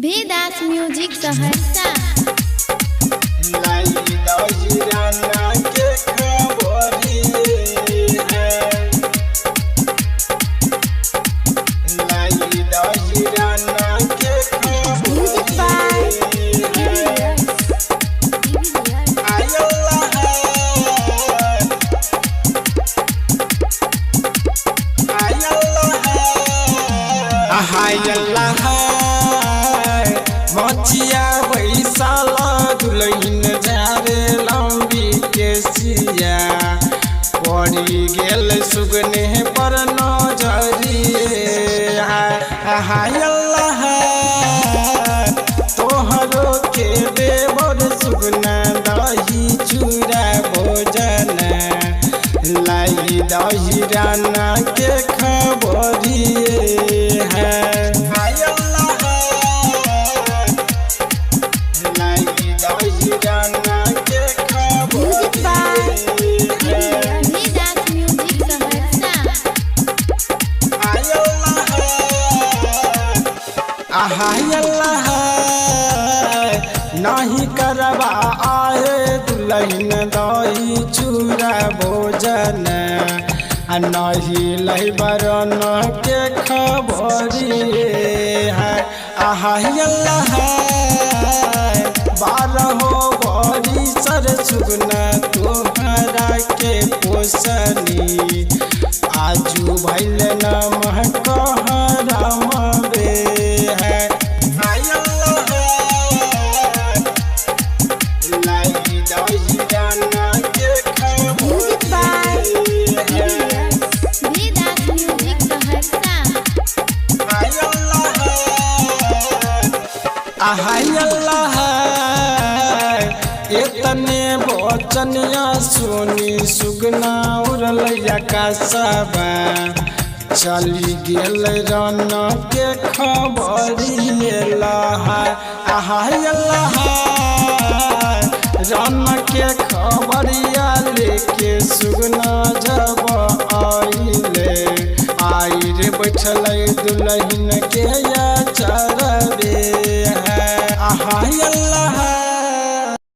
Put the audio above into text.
भेदास music Saharsa. मचिया बैसाला दुलहिन जारे लंबी केसिया पड़ी गेल सुगने पर नजरिए हाय अल्लाह तोहरो के देवर सुगना दही चूड़ा भोजन लाई दही राना के खबरिए है नहीं करवा आए दुलहिन दही चूड़ा भोजन नहीं लैबरन के खबरिए है अल्लाह बारहो बड़ी सर सुगना तोहरा के पोसनी आजू भैल नमः कहरमबे है इतने बचनिया सोनी सुगना उड़लैया का सब चली गेल रन के खबरिए रन के खबरिया लेके सुगना जब आइले आई रे बैठल दुलहिन के या चरबे है